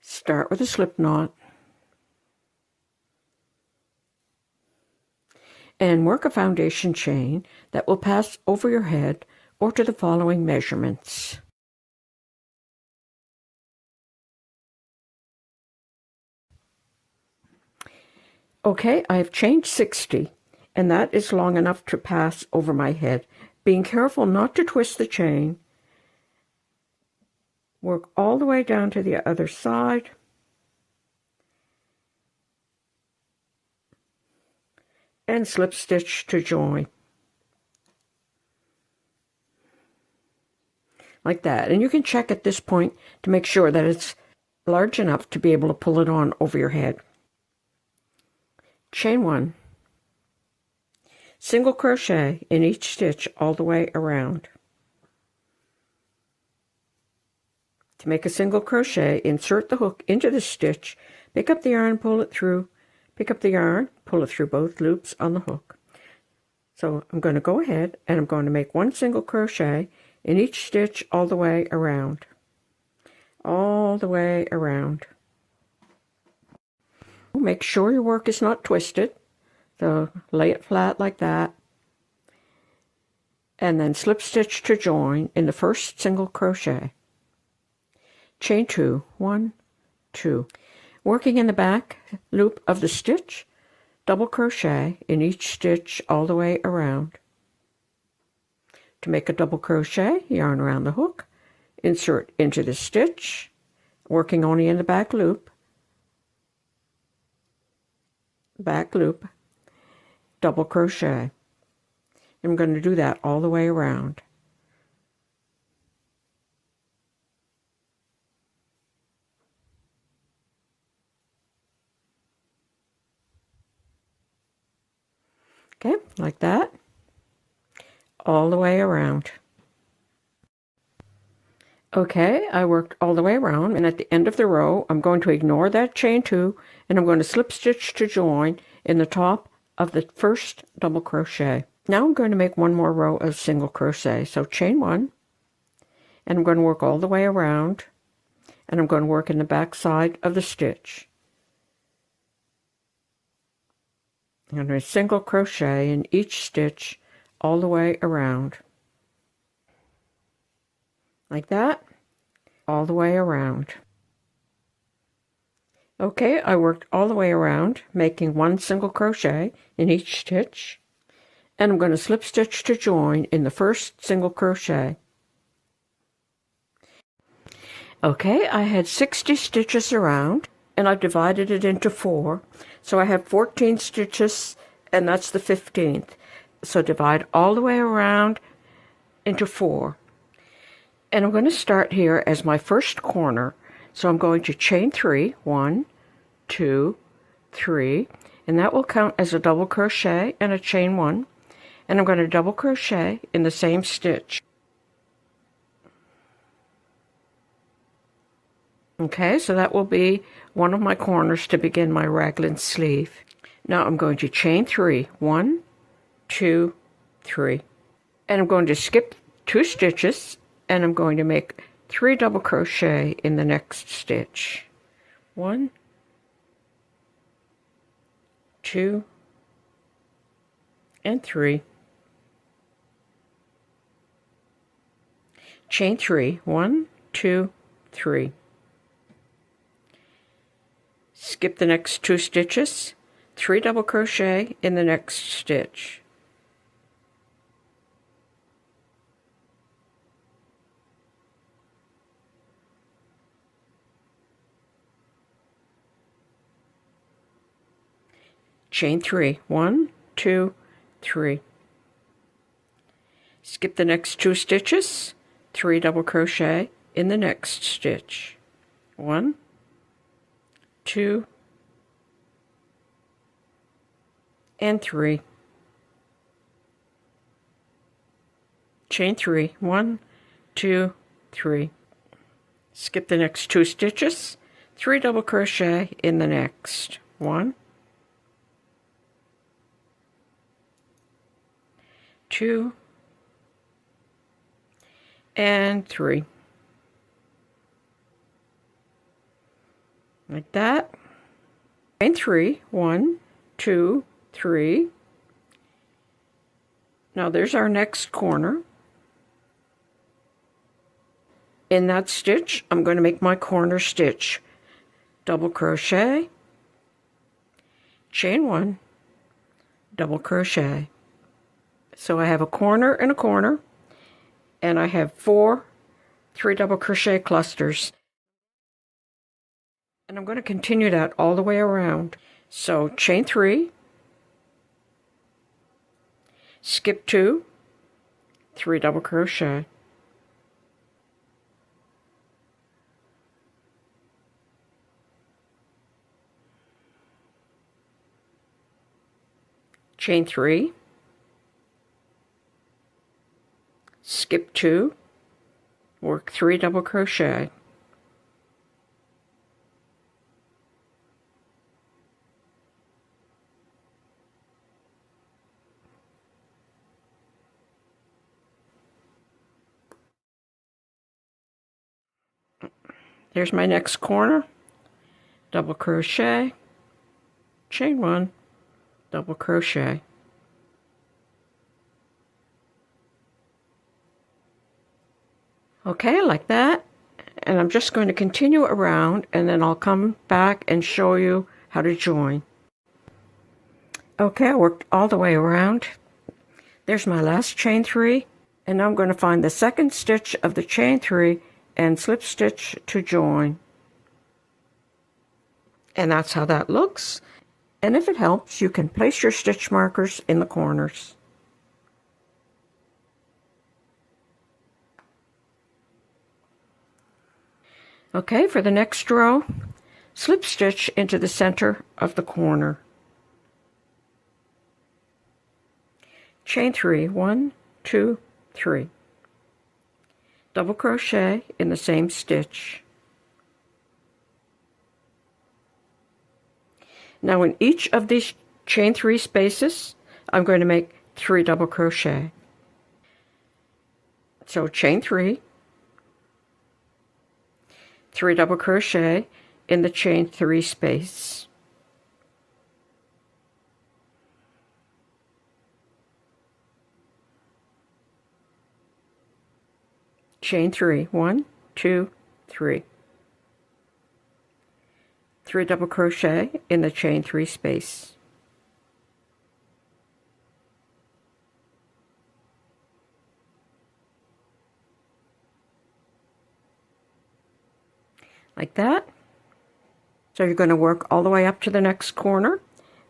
Start with a slip knot and work a foundation chain that will pass over your head or to the following measurements. Okay, I've chained 60, and that is long enough to pass over my head. Being careful not to twist the chain, work all the way down to the other side, and slip stitch to join. Like that. And you can check at this point to make sure that it's large enough to be able to pull it on over your head. Chain 1. Single crochet in each stitch all the way around. To make a single crochet, insert the hook into the stitch, pick up the yarn, pull it through, pick up the yarn, pull it through both loops on the hook. So I'm going to go ahead and I'm going to make one single crochet in each stitch all the way around. All the way around. Make sure your work is not twisted. So lay it flat like that. And then slip stitch to join in the first single crochet. Chain 2, 1, 2. Working in the back loop of the stitch, double crochet in each stitch all the way around. To make a double crochet, yarn around the hook, insert into the stitch, working only in the back loop, double crochet. I'm going to do that all the way around. Okay, like that, all the way around. Okay, I worked all the way around, and at the end of the row, I'm going to ignore that chain 2, and I'm going to slip stitch to join in the top of the first double crochet. Now I'm going to make one more row of single crochet. So chain 1, and I'm going to work all the way around, and I'm going to work in the back side of the stitch. I'm going to single crochet in each stitch all the way around. Like that, all the way around. Okay, I worked all the way around, making one single crochet in each stitch, and I'm going to slip stitch to join in the first single crochet. Okay, I had 60 stitches around, and I've divided it into 4, so I have 14 stitches, and that's the 15th. So divide all the way around into 4. And I'm going to start here as my first corner, so I'm going to chain 3, 1, 2, 3, and that will count as a double crochet and a chain 1, and I'm going to double crochet in the same stitch. Okay, so that will be one of my corners to begin my raglan sleeve. Now I'm going to chain 3, 1, 2, 3, and I'm going to skip 2 stitches, and I'm going to make 3 double crochet in the next stitch. 1, 2, and 3. Chain 3, 1, 2, 3. Skip the next 2 stitches, 3 double crochet in the next stitch. Chain 3, 1, 2, 3. Skip the next 2 stitches, 3 double crochet in the next stitch. 1, 2, and 3. Chain 3, 1, 2, 3. Skip the next 2 stitches, 3 double crochet in the next. 1, 2, and 3. like that. Chain 3, 1, 2, 3. Now there's our next corner. In that stitch, I'm going to make my corner stitch. Double crochet, chain 1, double crochet. So I have a corner and a corner, and I have 4 3 double crochet clusters. And I'm going to continue that all the way around. So chain 3, skip 2, 3 double crochet. Chain 3, skip 2, work 3 double crochet. There's my next corner, double crochet, chain 1, double crochet. Okay, like that. And I'm just going to continue around, and then I'll come back and show you how to join. Okay, I worked all the way around. There's my last chain 3, and now I'm going to find the second stitch of the chain 3 and slip stitch to join. And that's how that looks. And if it helps, you can place your stitch markers in the corners. Okay, for the next row, slip stitch into the center of the corner. Chain 3, 1, 2, 3. Double crochet in the same stitch. Now in each of these chain 3 spaces, I'm going to make 3 double crochet. So chain 3, 3 double crochet in the chain 3 space. Chain 3, 1, 2, 3. 3 double crochet in the chain 3 space. Like that. So you're going to work all the way up to the next corner,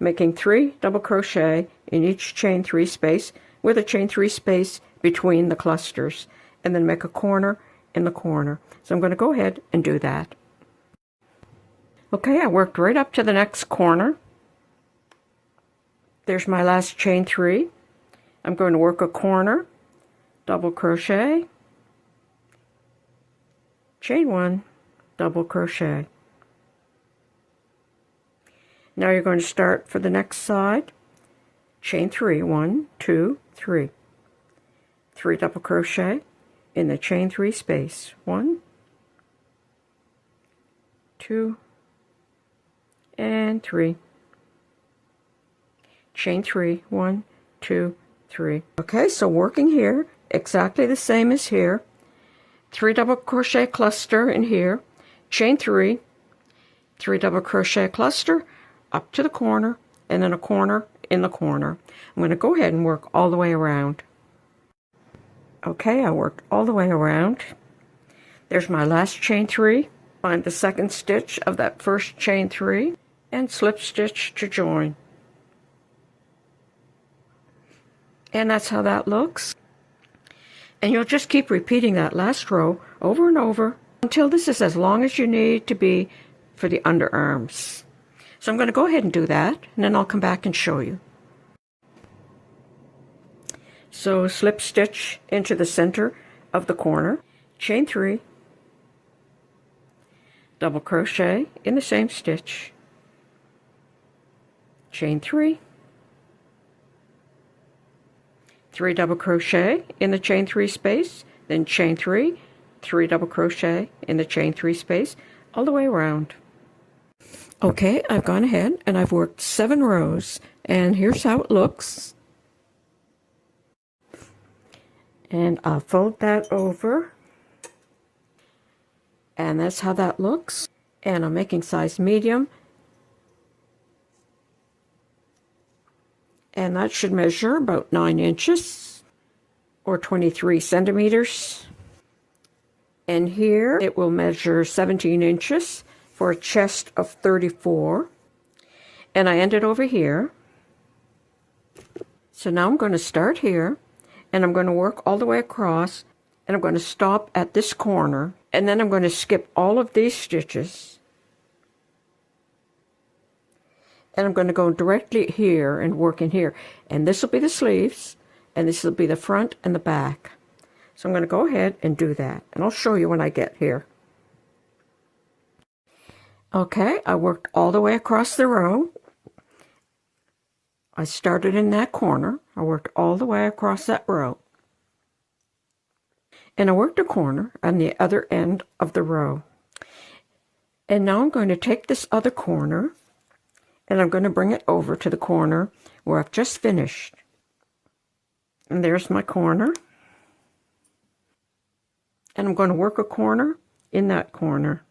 making 3 double crochet in each chain 3 space with a chain 3 space between the clusters, and then make a corner in the corner. So I'm going to go ahead and do that. Okay, I worked right up to the next corner. There's my last chain 3. I'm going to work a corner, double crochet, chain 1, double crochet. Now you're going to start for the next side, chain 3, 1, 2, 3. 3 double crochet in the chain 3 space. 1, 2, and 3. Chain 3, 1, 2, 3. Okay, so working here exactly the same as here. 3 double crochet cluster in here, chain 3, 3 double crochet cluster up to the corner, and then a corner in the corner. I'm going to go ahead and work all the way around. Okay, I worked all the way around. There's my last chain 3. Find the second stitch of that first chain 3 and slip stitch to join. And that's how that looks. And you'll just keep repeating that last row over and over until this is as long as you need to be for the underarms. So I'm going to go ahead and do that, and then I'll come back and show you. So slip stitch into the center of the corner, chain 3, double crochet in the same stitch, chain 3, 3 double crochet in the chain 3 space, then chain 3, 3 double crochet in the chain 3 space, all the way around. Okay, I've gone ahead and I've worked 7 rows, and here's how it looks. And I'll fold that over, and that's how that looks. And I'm making size medium, and that should measure about 9 inches or 23 centimeters. And here it will measure 17 inches for a chest of 34. And I ended over here. So now I'm going to start here, and I'm going to work all the way across, and I'm going to stop at this corner, and then I'm going to skip all of these stitches, and I'm going to go directly here and work in here. And this will be the sleeves, and this will be the front and the back. So I'm going to go ahead and do that, and I'll show you when I get here. Okay, I worked all the way across the row. I started in that corner. I worked all the way across that row. And I worked a corner on the other end of the row. And now I'm going to take this other corner, and I'm going to bring it over to the corner where I've just finished. And there's my corner. And I'm going to work a corner in that corner.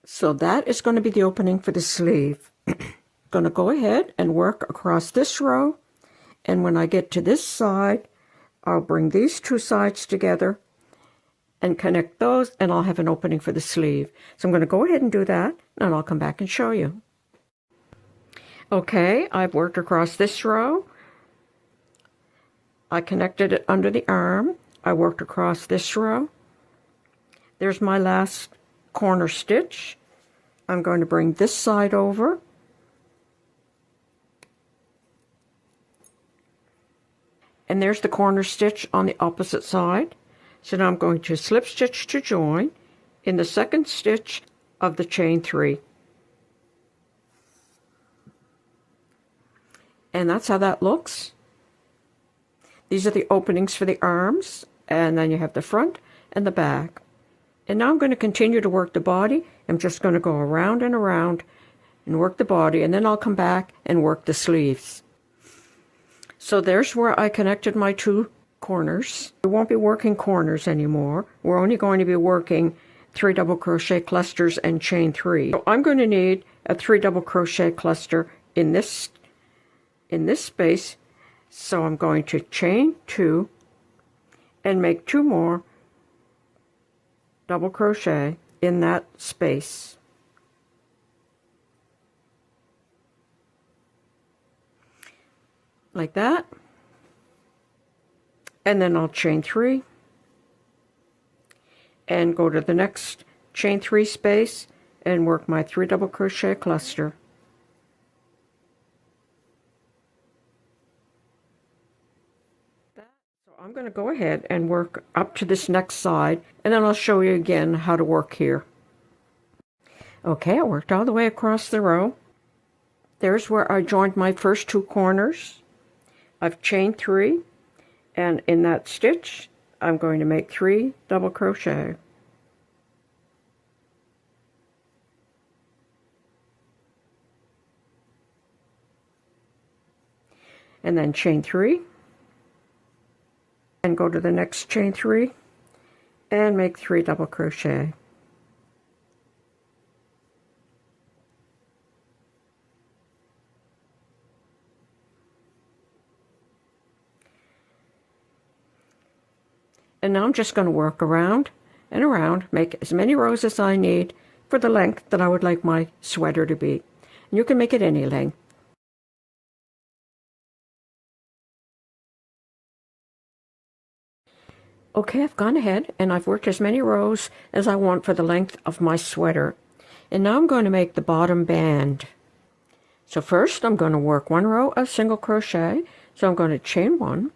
So that is going to be the opening for the sleeve. Going to go ahead and work across this row, and when I get to this side, I'll bring these two sides together and connect those, and I'll have an opening for the sleeve. So I'm going to go ahead and do that, and I'll come back and show you. Okay, I've worked across this row. I connected it under the arm. I worked across this row. There's my last corner stitch. I'm going to bring this side over. And there's the corner stitch on the opposite side. So now I'm going to slip stitch to join in the second stitch of the chain 3. And that's how that looks. These are the openings for the arms, and then you have the front and the back. And now I'm going to continue to work the body. I'm just going to go around and around and work the body, and then I'll come back and work the sleeves. So there's where I connected my 2 corners. We won't be working corners anymore. We're only going to be working 3 double crochet clusters and chain 3. So I'm going to need a 3 double crochet cluster in this space. So I'm going to chain 2 and make 2 more double crochet in that space. Like that. And then I'll chain 3 and go to the next chain 3 space and work my 3 double crochet cluster. So I'm going to go ahead and work up to this next side, and then I'll show you again how to work here. Okay, I worked all the way across the row. There's where I joined my first 2 corners. I've chained 3, and in that stitch I'm going to make 3 double crochet. And then chain 3 and go to the next chain 3 and make 3 double crochet. And now I'm just going to work around and around, make as many rows as I need for the length that I would like my sweater to be. And you can make it any length. Okay, I've gone ahead and I've worked as many rows as I want for the length of my sweater. And now I'm going to make the bottom band. So first I'm going to work 1 row of single crochet. So I'm going to chain 1,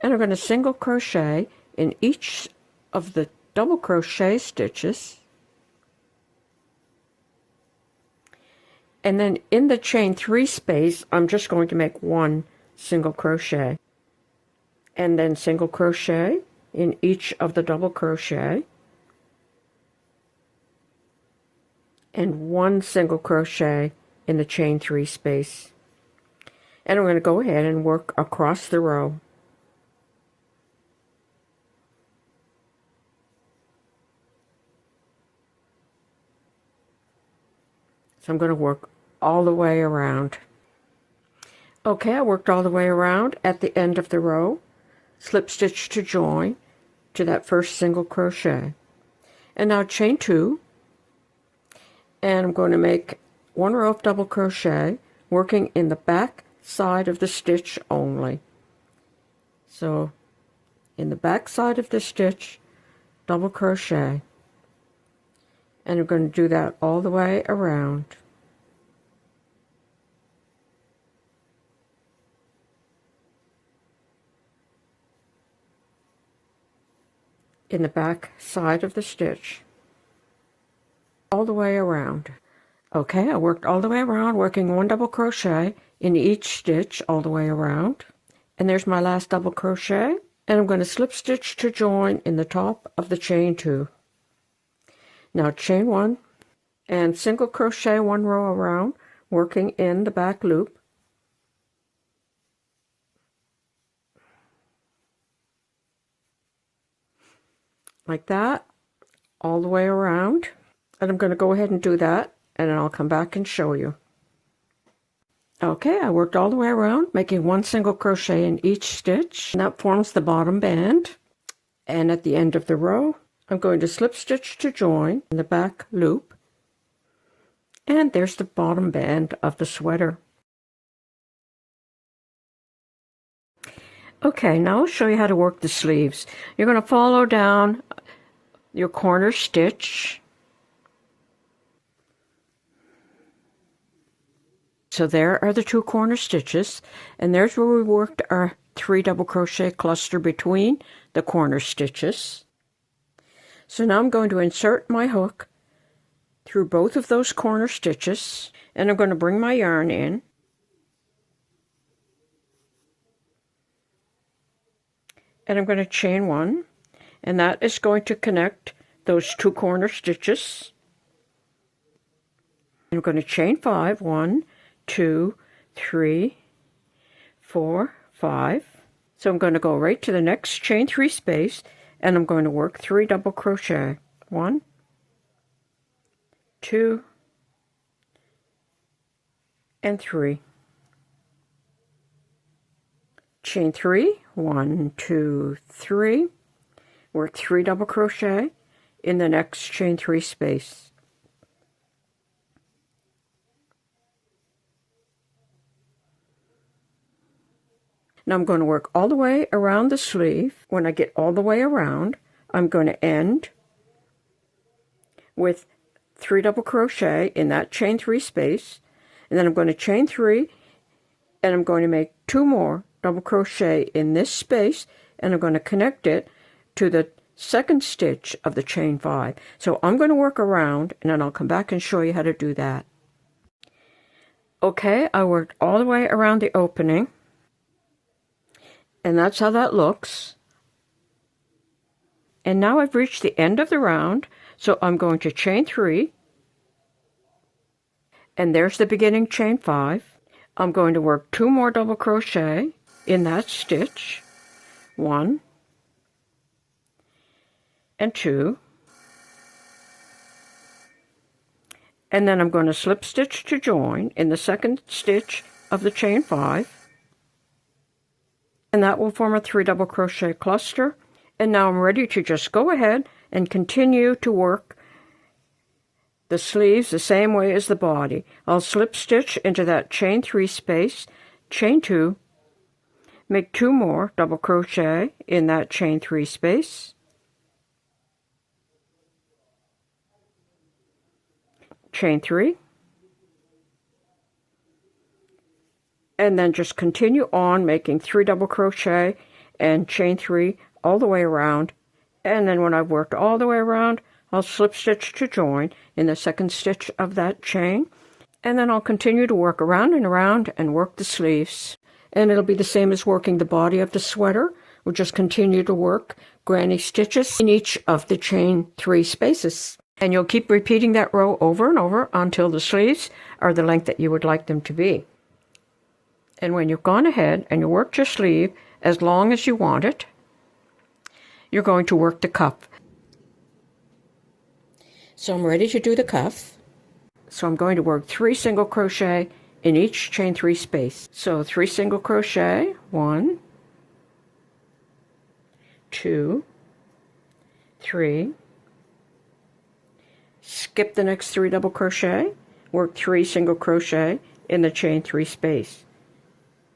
and I'm going to single crochet in each of the double crochet stitches. And then in the chain 3 space, I'm just going to make 1 single crochet, and then single crochet in each of the double crochet, and 1 single crochet in the chain 3 space. And I'm going to go ahead and work across the row. So I'm going to work all the way around. Okay, I worked all the way around. At the end of the row, slip stitch to join to that first single crochet. And now chain 2, and I'm going to make 1 row of double crochet, working in the back side of the stitch only. So in the back side of the stitch, double crochet, and I'm going to do that all the way around. In the back side of the stitch, all the way around. Okay, I worked all the way around, working 1 double crochet in each stitch all the way around. And there's my last double crochet, and I'm going to slip stitch to join in the top of the chain 2. Now chain 1 and single crochet 1 row around, working in the back loop. Like that, all the way around. And I'm going to go ahead and do that, and then I'll come back and show you. Okay, I worked all the way around, making 1 single crochet in each stitch, and that forms the bottom band. And at the end of the row, I'm going to slip stitch to join in the back loop, and there's the bottom band of the sweater. Okay, now I'll show you how to work the sleeves. You're going to follow down your corner stitch. So there are the 2 corner stitches, and there's where we worked our 3 double crochet cluster between the corner stitches. So now I'm going to insert my hook through both of those corner stitches, and I'm going to bring my yarn in, and I'm going to chain 1, and that is going to connect those 2 corner stitches. I'm going to chain 5, 1, 2, 3, 4, 5. So I'm going to go right to the next chain 3 space, and I'm going to work 3 double crochet. 1, 2, and 3. Chain 3, 1, 2, 3. Work 3 double crochet in the next chain 3 space. Now I'm going to work all the way around the sleeve. When I get all the way around, I'm going to end with 3 double crochet in that chain 3 space, and then I'm going to chain 3, and I'm going to make 2 more double crochet in this space, and I'm going to connect it to the second stitch of the chain 5. So I'm going to work around, and then I'll come back and show you how to do that. Okay, I worked all the way around the opening, and that's how that looks. And now I've reached the end of the round, so I'm going to chain 3, and there's the beginning chain 5. I'm going to work 2 more double crochet in that stitch, 1 and 2, and then I'm going to slip stitch to join in the second stitch of the chain 5, and that will form a 3 double crochet cluster. And now I'm ready to just go ahead and continue to work the sleeves the same way as the body. I'll slip stitch into that chain 3 space, chain 2, make 2 more double crochet in that chain 3 space, chain 3, and then just continue on making 3 double crochet and chain 3 all the way around. And then when I've worked all the way around, I'll slip stitch to join in the second stitch of that chain, and then I'll continue to work around and around and work the sleeves. and it'll be the same as working the body of the sweater. We'll just continue to work granny stitches in each of the chain 3 spaces. And you'll keep repeating that row over and over until the sleeves are the length that you would like them to be. And when you've gone ahead and you worked your sleeve as long as you want it, you're going to work the cuff. So I'm ready to do the cuff. So I'm going to work 3 single crochet in each chain 3 space. So 3 single crochet, 1, 2, 3, skip the next 3 double crochet, work 3 single crochet in the chain 3 space.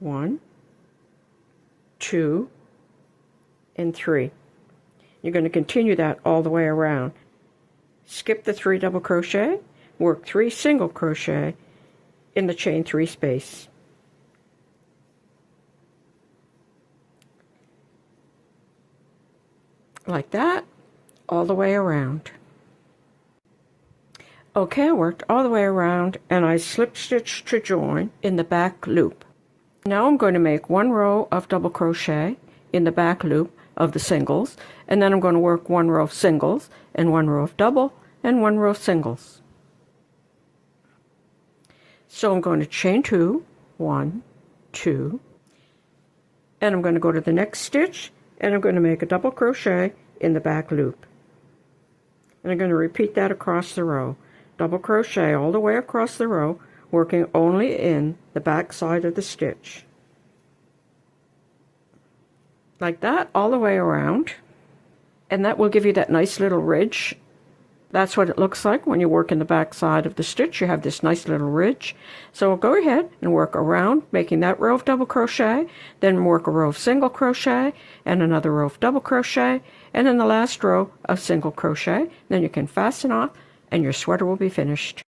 1, 2, and 3. You're going to continue that all the way around. Skip the 3 double crochet, work 3 single crochet in the chain 3 space. Like that, all the way around. Okay, I worked all the way around and I slip stitched to join in the back loop. Now I'm going to make 1 row of double crochet in the back loop of the singles, and then I'm going to work 1 row of singles and 1 row of double and 1 row of singles. So I'm going to chain 2, 1, 2, and I'm going to go to the next stitch and I'm going to make a double crochet in the back loop. And I'm going to repeat that across the row. Double crochet all the way across the row, working only in the back side of the stitch. Like that, all the way around. And that will give you that nice little ridge. That's what it looks like when you work in the back side of the stitch. You have this nice little ridge. So we'll go ahead and work around, making that row of double crochet, then work a row of single crochet, and another row of double crochet, and then the last row of single crochet. Then you can fasten off, and your sweater will be finished.